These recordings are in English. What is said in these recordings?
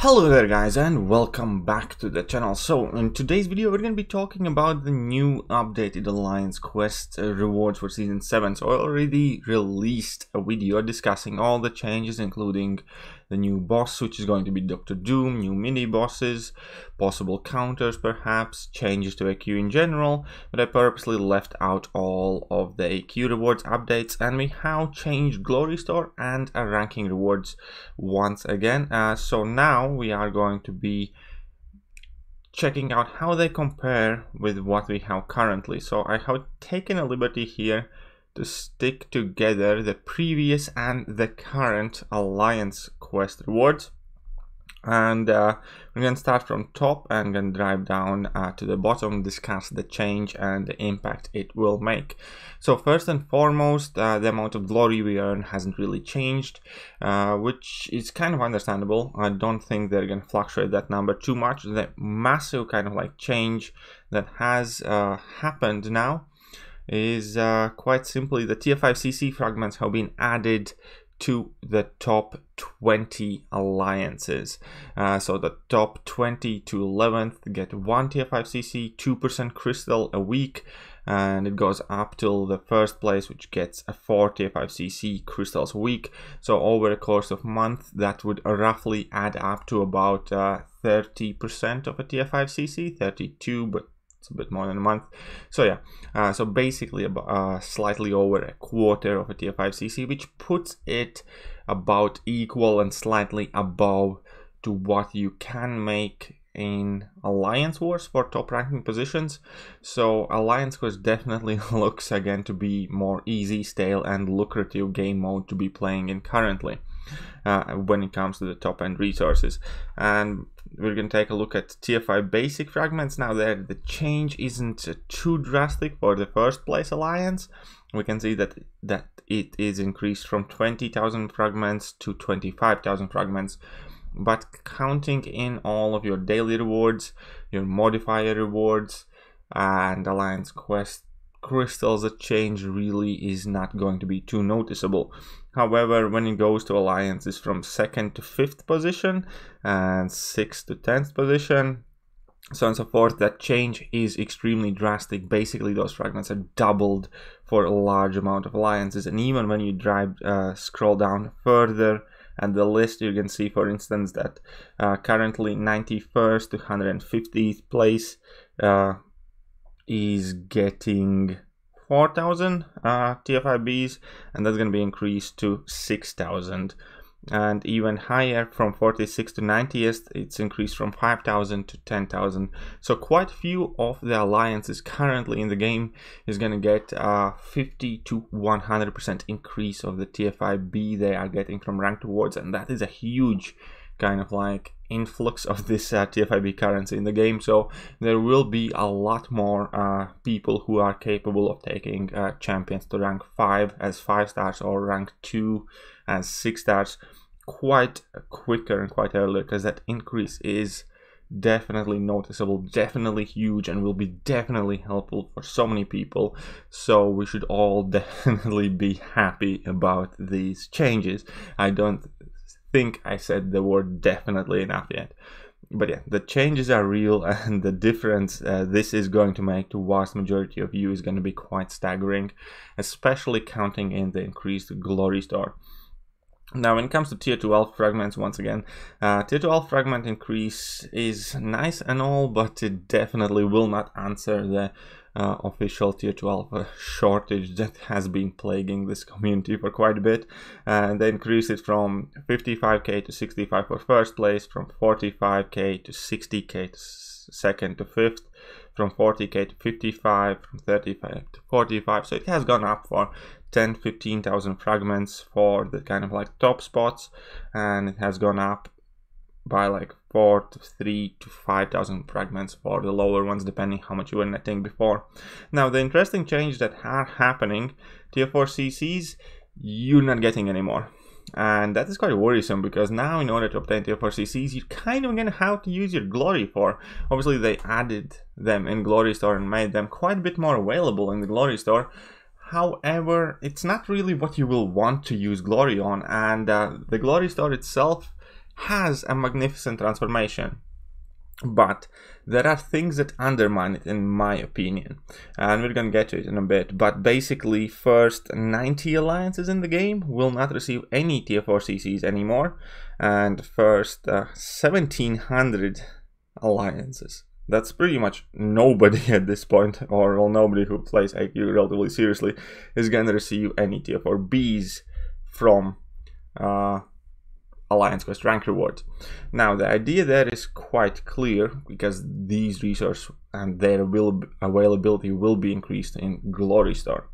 Hello there guys, and welcome back to the channel. So in today's video we're going to be talking about the new updated Alliance Quest rewards for season 7. So I already released a video discussing all the changes, including the new boss, which is going to be Dr. Doom, new mini bosses, possible counters perhaps, changes to AQ in general, but I purposely left out all of the AQ rewards updates, and we have changed Glory Store and ranking rewards once again. So now we are going to be checking out how they compare with what we have currently. So I have taken a liberty here to stick together the previous and the current Alliance Quest rewards, and we're going to start from top and then drive down to the bottom, discuss the change and the impact it will make. So first and foremost, the amount of glory we earn hasn't really changed, which is kind of understandable. I don't think they're going to fluctuate that number too much. The massive kind of like change that has happened now is quite simply the T5CC fragments have been added to the top 20 alliances. So the top 20 to 11th get 1 T5CC, 2% crystal a week, and it goes up till the first place, which gets a 4 T5CC crystals a week. So over the course of a month, that would roughly add up to about 30% of a T5CC, 32, but it's a bit more than a month. So yeah, so basically about slightly over a quarter of a T5CC, which puts it about equal and slightly above to what you can make in Alliance Wars for top ranking positions. So Alliance Quest definitely looks again to be more easy, stale and lucrative game mode to be playing in currently when it comes to the top end resources. And we're going to take a look at tier 5 basic fragments. Now there the change isn't too drastic for the first place alliance. We can see that it is increased from 20,000 fragments to 25,000 fragments, but counting in all of your daily rewards, your modifier rewards and Alliance Quest crystals, the change really is not going to be too noticeable. However, when it goes to alliances from 2nd to 5th position and 6th to 10th position, so on and so forth, that change is extremely drastic. Basically those fragments are doubled for a large amount of alliances, and even when you scroll down further and the list, you can see for instance that currently 91st to 150th place is getting 4,000 T5Bs, and that's going to be increased to 6,000, and even higher from 46th to 90th it's increased from 5,000 to 10,000. So quite few of the alliances currently in the game is going to get 50 to 100% increase of the T5B they are getting from ranked rewards, and that is a huge kind of like influx of this T5B currency in the game. So there will be a lot more people who are capable of taking champions to rank 5 as 5 stars or rank 2 as 6 stars quite quicker and quite earlier, because that increase is definitely noticeable, definitely huge, and will be definitely helpful for so many people. So we should all definitely be happy about these changes. I don't think I said the word definitely enough yet, but yeah, the changes are real, and the difference this is going to make to vast majority of you is going to be quite staggering, especially counting in the increased Glory Store. Now when it comes to tier 12 fragments, once again, tier 12 fragment increase is nice and all, but it definitely will not answer the official tier 12 shortage that has been plaguing this community for quite a bit. And they increased it from 55k to 65 for first place, from 45k to 60k to 2nd to 5th, from 40k to 55, from 35 to 45. So it has gone up for 10-15,000 fragments for the kind of like top spots, and it has gone up by like 4 to 3 to 5,000 fragments for the lower ones, depending how much you were netting before. Now the interesting change that are happening, tier 4 CCs you're not getting anymore, and that is quite worrisome, because now in order to obtain tier 4 CCs you're kind of gonna have to use your glory for. Obviously they added them in Glory Store and made them quite a bit more available in the Glory Store. However, it's not really what you will want to use glory on, and the Glory Store itself has a magnificent transformation. But there are things that undermine it, in my opinion, and we're gonna get to it in a bit. But basically, first 90 alliances in the game will not receive any tier 4 CCs anymore, and first 1700 alliances, that's pretty much nobody at this point, or well, nobody who plays IQ relatively seriously, is gonna receive any tier 4 Bs from Alliance Quest rank rewards. Now the idea there is quite clear, because these resources and their availability will be increased in Glory Store.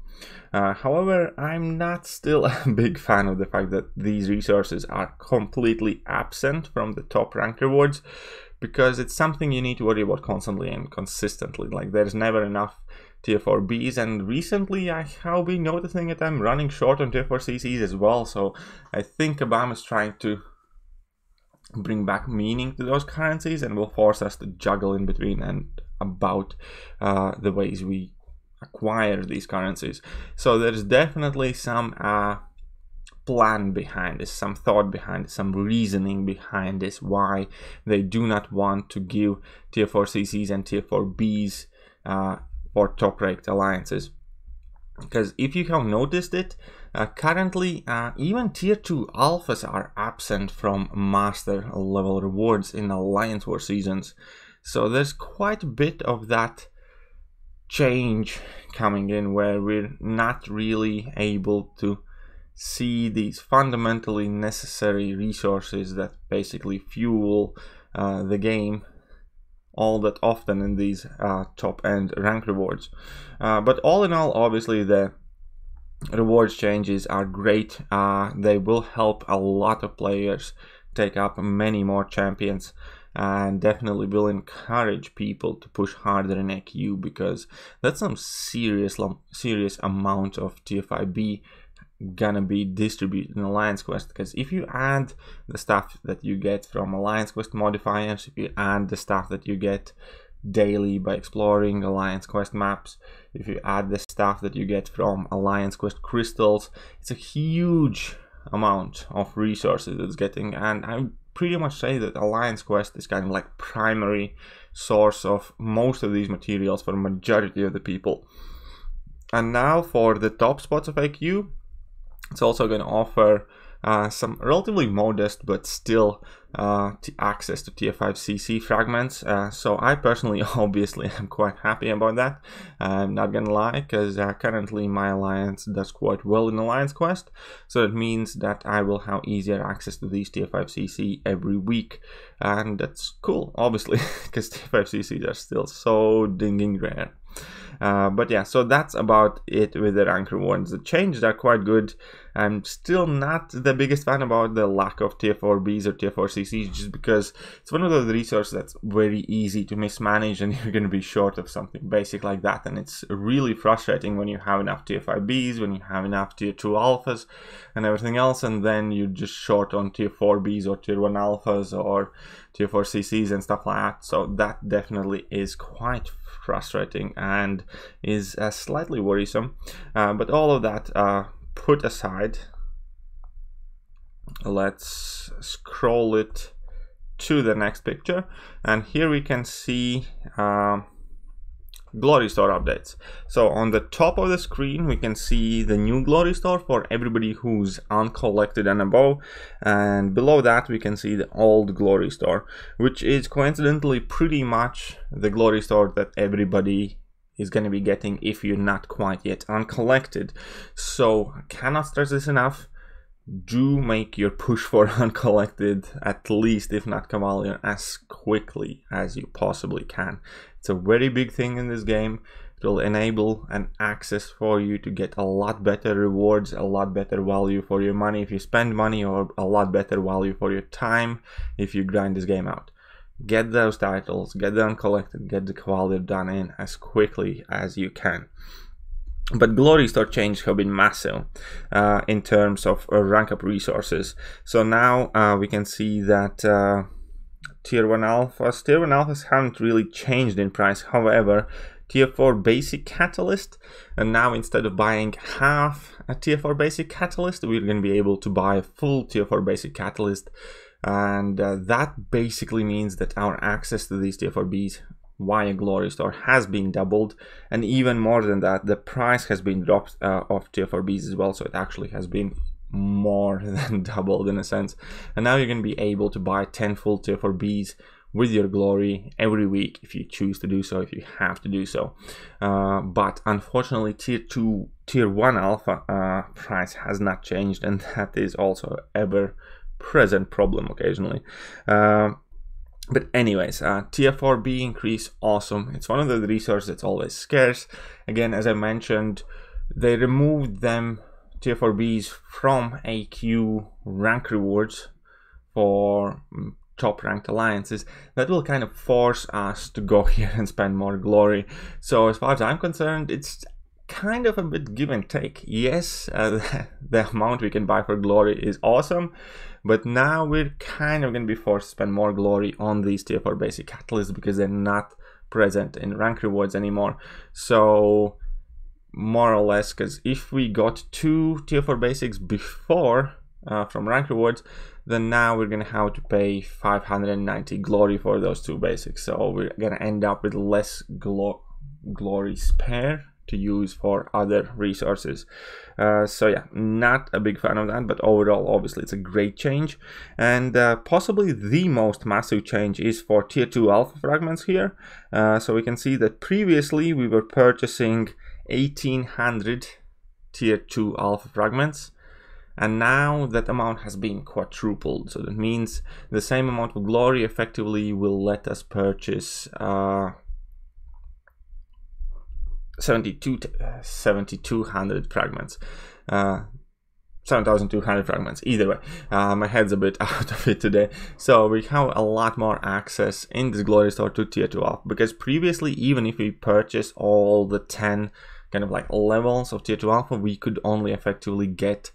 However, I'm not still a big fan of the fact that these resources are completely absent from the top rank rewards, because it's something you need to worry about constantly and consistently. Like, there's never enough tier 4 Bs, and recently I have been noticing that I'm running short on tier 4 CCs as well, so I think Obama is trying to bring back meaning to those currencies and will force us to juggle in between and about the ways we acquire these currencies. So there's definitely some plan behind this, some thought behind this, some reasoning behind this, why they do not want to give tier 4 CCs and tier 4 Bs for top-ranked alliances. Because if you have noticed it, currently even tier 2 alphas are absent from master level rewards in Alliance War seasons. So there's quite a bit of that change coming in, where we're not really able to see these fundamentally necessary resources that basically fuel the game all that often in these top-end rank rewards. But all in all, obviously the rewards changes are great. They will help a lot of players take up many more champions, and definitely will encourage people to push harder in AQ, because that's some serious amount of tier 5B gonna be distributed in Alliance Quest. Because if you add the stuff that you get from Alliance Quest modifiers, if you add the stuff that you get daily by exploring Alliance Quest maps, if you add the stuff that you get from Alliance Quest crystals, it's a huge amount of resources it's getting. And I would pretty much say that Alliance Quest is kind of like primary source of most of these materials for a majority of the people. And now for the top spots of AQ, it's also going to offer some relatively modest but still access to tier 5 CC fragments. So I personally obviously am quite happy about that. I'm not gonna lie, because currently my alliance does quite well in Alliance Quest, so it means that I will have easier access to these tier 5 CC every week, and that's cool, obviously, because tier 5 CCs are still so dinging rare. But yeah, so that's about it with the rank rewards. The changes are quite good. I'm still not the biggest fan about the lack of tier 4 Bs or tier 4 CCs, just because it's one of those resources that's very easy to mismanage, and you're going to be short of something basic like that. And it's really frustrating when you have enough tier 5 Bs, when you have enough tier 2 alphas and everything else, and then you're just short on tier 4 Bs or tier 1 alphas or tier 4 CCs and stuff like that. So that definitely is quite frustrating and is slightly worrisome. But all of that put aside, let's scroll it to the next picture, and here we can see Glory Store updates. So on the top of the screen we can see the new Glory Store for everybody who's uncollected and above, and below that we can see the old Glory Store, which is coincidentally pretty much the Glory Store that everybody is going to be getting if you're not quite yet uncollected. So I cannot stress this enough. Do make your push for uncollected, at least if not Cavalier, as quickly as you possibly can. It's a very big thing in this game. It will enable an access for you to get a lot better rewards, a lot better value for your money if you spend money, or a lot better value for your time if you grind this game out. Get those titles, get the uncollected, get the Cavalier done in as quickly as you can. But Glory Store changes have been massive in terms of rank up resources. So now we can see that tier 1 alphas haven't really changed in price. However, tier 4 basic catalyst, and now instead of buying half a tier 4 basic catalyst, we're going to be able to buy a full tier 4 basic catalyst and that basically means that our access to these T4Bs via Glory Store has been doubled, and even more than that, the price has been dropped of T4Bs as well, so it actually has been more than doubled in a sense. And now you're going to be able to buy 10 full T4Bs with your Glory every week if you choose to do so, if you have to do so. But unfortunately, Tier 2, Tier 1 Alpha price has not changed, and that is also an ever-present problem occasionally. But anyways, T4B increase, awesome. It's one of the resources that's always scarce. Again, as I mentioned, they removed them, T4Bs, from AQ rank rewards for top ranked alliances. That will kind of force us to go here and spend more Glory. So as far as I'm concerned, it's kind of a bit give and take. Yes, the amount we can buy for Glory is awesome, but now we're kind of going to be forced to spend more Glory on these Tier 4 basic catalysts because they're not present in rank rewards anymore. So more or less, because if we got 2 Tier 4 basics before from rank rewards, then now we're going to have to pay 590 Glory for those 2 basics. So we're going to end up with less Glory spare to use for other resources. So yeah, not a big fan of that, but overall obviously it's a great change. And possibly the most massive change is for Tier 2 Alpha Fragments here. So we can see that previously we were purchasing 1800 Tier 2 Alpha Fragments, and now that amount has been quadrupled. So that means the same amount of Glory effectively will let us purchase 7,200 fragments, 7,200 fragments. Either way, my head's a bit out of it today. So we have a lot more access in this Glory Store to Tier 2 Alpha, because previously, even if we purchase all the 10 kind of like levels of Tier 2 Alpha, we could only effectively get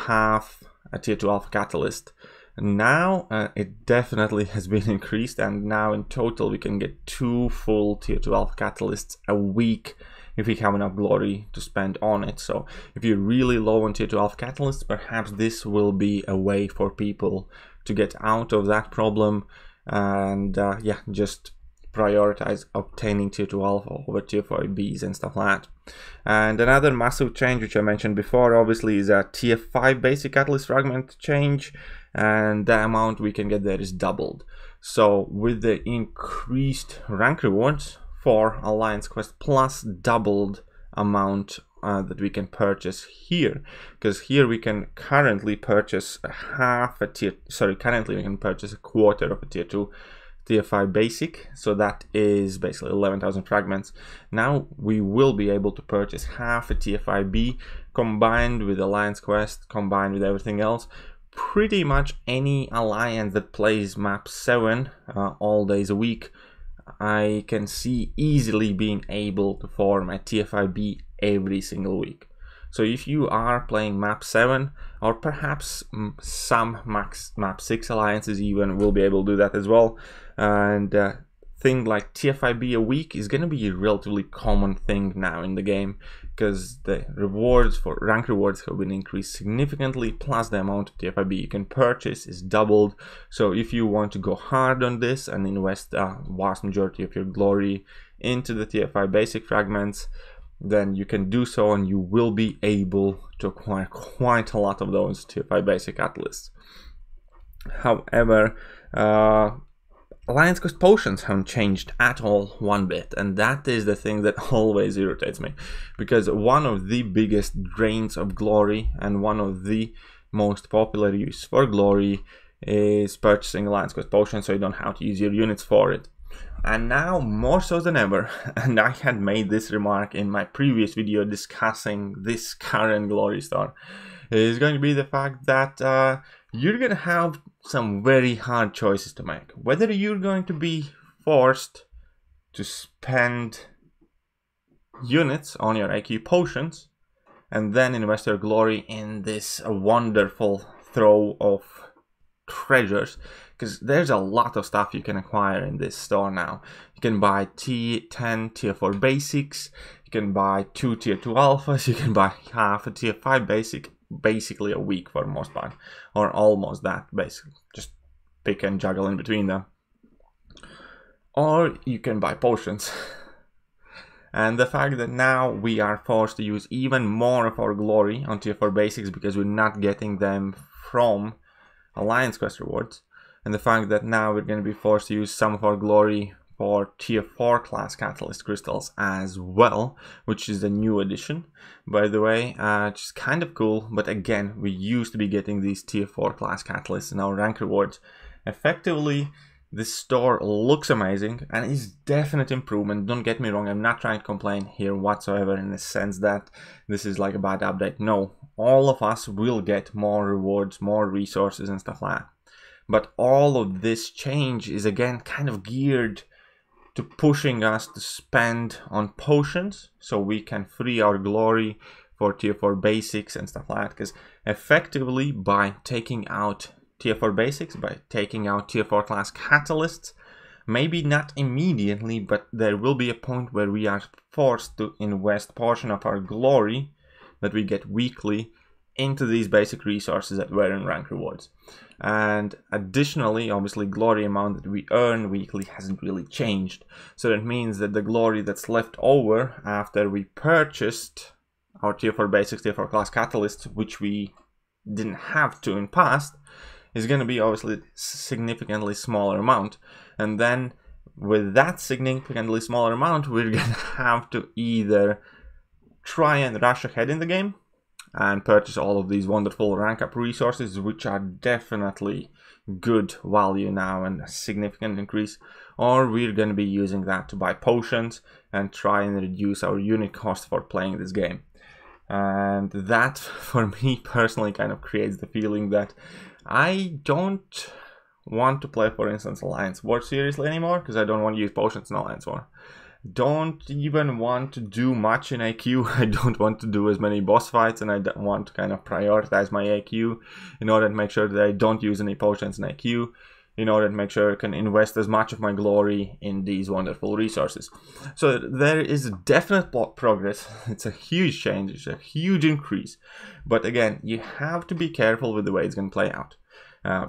half a Tier 2 Alpha catalyst. Now it definitely has been increased, and now in total we can get 2 full Tier 2 Alpha catalysts a week if we have enough Glory to spend on it. So if you're really low on Tier 2 Alpha catalysts, perhaps this will be a way for people to get out of that problem, and yeah, just prioritize obtaining Tier 2 Alpha over Tier 5Bs and stuff like that. And another massive change, which I mentioned before, obviously, is a Tier 5 basic catalyst fragment change, and the amount we can get there is doubled. So with the increased rank rewards for Alliance Quest, plus doubled amount that we can purchase here, because here we can currently purchase currently we can purchase a quarter of a Tier 2 Tier 5 basic, so that is basically 11,000 fragments. Now we will be able to purchase half a Tier 5B, combined with Alliance Quest, combined with everything else. Pretty much any alliance that plays map 7 all days a week, I can see easily being able to form a Tier 5B every single week. So if you are playing map 7, or perhaps some map 6 alliances even will be able to do that as well, and thing like Tier 5B a week is going to be a relatively common thing now in the game, because the rewards for rank rewards have been increased significantly, plus the amount of Tier 5B you can purchase is doubled. So if you want to go hard on this and invest a vast majority of your Glory into the Tier 5 basic fragments, then you can do so, and you will be able to acquire quite a lot of those Tier 5 basic catalysts. However, Alliance Quest potions haven't changed at all one bit, and that is the thing that always irritates me, because one of the biggest drains of Glory and one of the most popular use for Glory is purchasing Alliance Quest potions, so you don't have to use your units for it. And now more so than ever, and I had made this remark in my previous video discussing this current Glory Store, is going to be the fact that you're going to have some very hard choices to make. Whether you're going to be forced to spend units on your AQ potions and then invest your Glory in this wonderful throw of treasures, because there's a lot of stuff you can acquire in this store now. You can buy 10 Tier 4 basics, you can buy 2 Tier 2 alphas, you can buy half a Tier 5 basic, basically a week for the most part, or almost that, basically. Just pick and juggle in between them. Or you can buy potions. And the fact that now we are forced to use even more of our glory on tier 4 basics because we're not getting them from Alliance Quest rewards, and the fact that now we're going to be forced to use some of our glory for tier 4 class catalyst crystals as well, which is a new addition, by the way, which is kind of cool. But again, we used to be getting these tier 4 class catalysts in our rank rewards. Effectively, this store looks amazing and is definite improvement. Don't get me wrong, I'm not trying to complain here whatsoever in the sense that this is like a bad update. No, all of us will get more rewards, more resources and stuff like that. But all of this change is again kind of geared to pushing us to spend on potions so we can free our glory for tier 4 basics and stuff like that. Because effectively, by taking out tier 4 basics, by taking out tier 4 class catalysts, maybe not immediately, but there will be a point where we are forced to invest portion of our glory that we get weekly into these basic resources that were in rank rewards. And additionally, obviously, glory amount that we earn weekly hasn't really changed. So that means that the glory that's left over after we purchased our tier 4 basics, tier 4 class catalysts, which we didn't have to in past, is going to be obviously significantly smaller amount. And then with that significantly smaller amount, we're going to have to either try and rush ahead in the game and purchase all of these wonderful rank up resources, which are definitely good value now and a significant increase, or we're going to be using that to buy potions and try and reduce our unit cost for playing this game. And that, for me personally, kind of creates the feeling that I don't want to play, for instance, Alliance War seriously anymore, because I don't want to use potions in Alliance War. Don't even want to do much in AQ. I don't want to do as many boss fights, and I don't want to kind of prioritize my AQ in order to make sure that I don't use any potions in AQ, in order to make sure I can invest as much of my glory in these wonderful resources. So there is definite progress. It's a huge change, it's a huge increase. But again, you have to be careful with the way it's going to play out.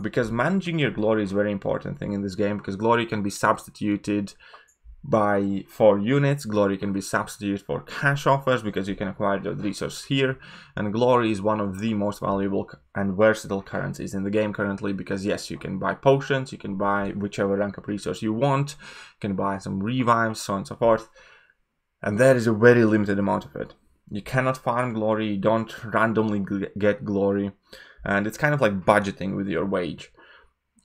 Because managing your glory is a very important thing in this game, because glory can be substituted for units, glory can be substituted for cash offers because you can acquire the resource here, and glory is one of the most valuable and versatile currencies in the game currently, because yes, you can buy potions, you can buy whichever rank up resource you want, you can buy some revives, so on and so forth, and there is a very limited amount of it. You cannot farm glory, you don't randomly get glory, and it's kind of like budgeting with your wage.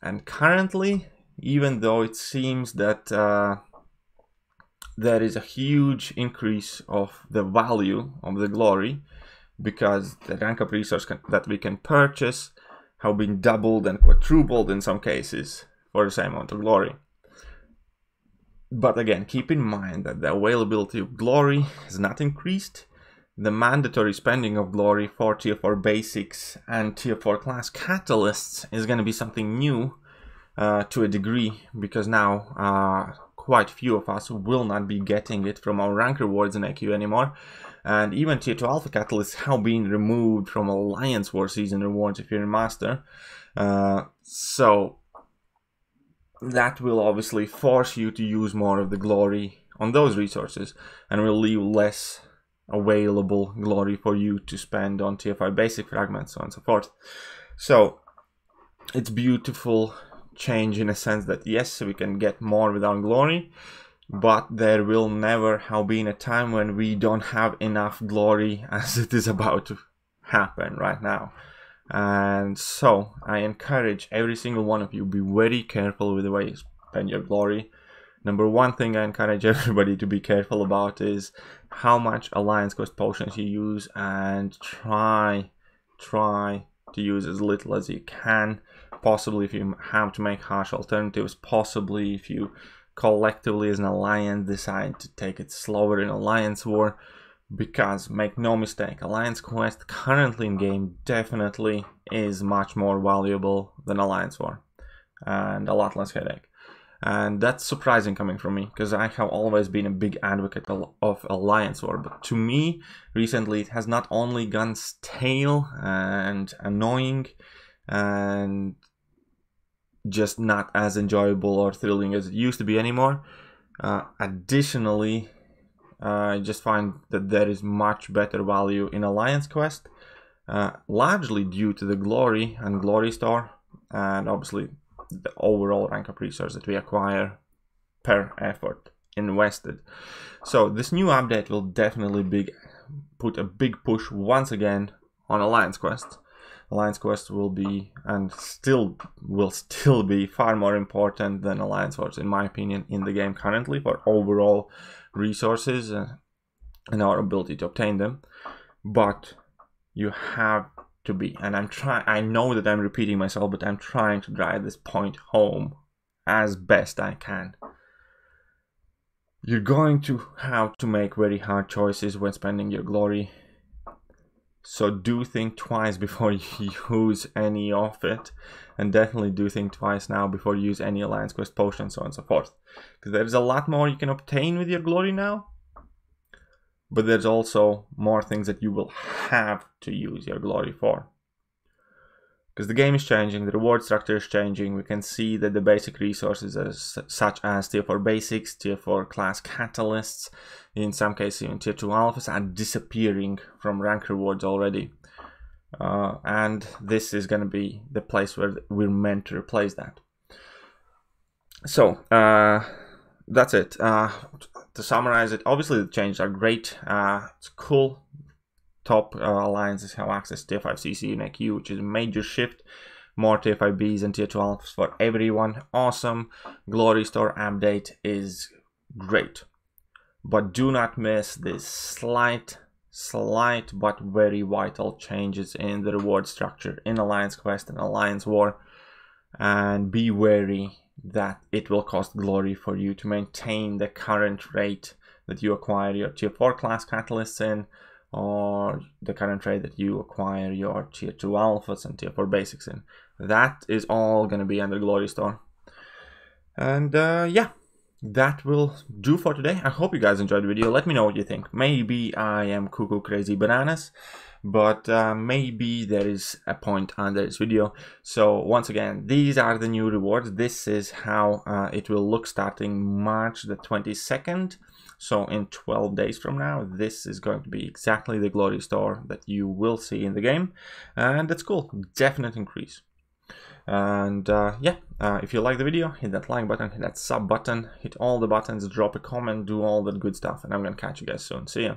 And currently, even though it seems that there is a huge increase of the value of the glory, because the rank up resource that we can purchase have been doubled and quadrupled in some cases for the same amount of glory. But again, keep in mind that the availability of glory has not increased. The mandatory spending of glory for tier 4 basics and tier 4 class catalysts is going to be something new to a degree, because now quite few of us will not be getting it from our rank rewards in AQ anymore, and even tier 2 alpha catalysts have been removed from Alliance War season rewards if you're in master. So that will obviously force you to use more of the glory on those resources, and will leave less available glory for you to spend on tier 5 basic fragments, so on and so forth. So it's beautiful change in a sense that yes, we can get more without glory, but there will never have been a time when we don't have enough glory as it is about to happen right now. And so I encourage every single one of you, be very careful with the way you spend your glory. Number one thing I encourage everybody to be careful about is how much Alliance Quest potions you use, and try to use as little as you can. Possibly if you have to make harsh alternatives, possibly if you collectively as an alliance decide to take it slower in Alliance War, because make no mistake, Alliance Quest currently in game definitely is much more valuable than Alliance War, and a lot less headache. And that's surprising coming from me, because I have always been a big advocate of Alliance War, but to me recently it has not only gone stale and annoying and just not as enjoyable or thrilling as it used to be anymore. Additionally, I just find that there is much better value in Alliance Quest, largely due to the Glory and Glory Store, and obviously the overall rank up resource that we acquire per effort invested. So this new update will definitely put a big push once again on Alliance Quest. Alliance Quest will be, and will still be, far more important than Alliance Wars, in my opinion, in the game currently for overall resources and our ability to obtain them. But you have to be, and I know that I'm repeating myself, but I'm trying to drive this point home as best I can. You're going to have to make very hard choices when spending your glory. So do think twice before you use any of it, and definitely do think twice now before you use any Alliance Quest potions, so on and so forth. Because there's a lot more you can obtain with your glory now, but there's also more things that you will have to use your glory for. Because the game is changing, the reward structure is changing. We can see that the basic resources such as Tier 4 basics, Tier 4 class catalysts, in some cases even Tier 2 alphas, are disappearing from rank rewards already. And this is going to be the place where we're meant to replace that. So that's it. To summarize it, obviously the changes are great. It's cool. Top alliances have access to Tier 5 CC and AQ, which is a major shift. More Tier 5Bs and Tier 2 alphas for everyone. Awesome. Glory Store update is great. But do not miss this slight but very vital changes in the reward structure in Alliance Quest and Alliance War. And be wary that it will cost glory for you to maintain the current rate that you acquire your Tier 4 class catalysts in, or the current rate that you acquire your Tier 2 alphas and Tier 4 basics in. That is all going to be under Glory Store. And yeah, that will do for today. I hope you guys enjoyed the video. Let me know what you think. Maybe I am cuckoo crazy bananas, but maybe there is a point under this video. So once again, these are the new rewards. This is how it will look starting March the 22nd. So in 12 days from now, this is going to be exactly the Glory Store that you will see in the game. And that's cool. Definite increase. And yeah, if you like the video, hit that like button, hit that sub button, hit all the buttons, drop a comment, do all that good stuff. And I'm going to catch you guys soon. See ya.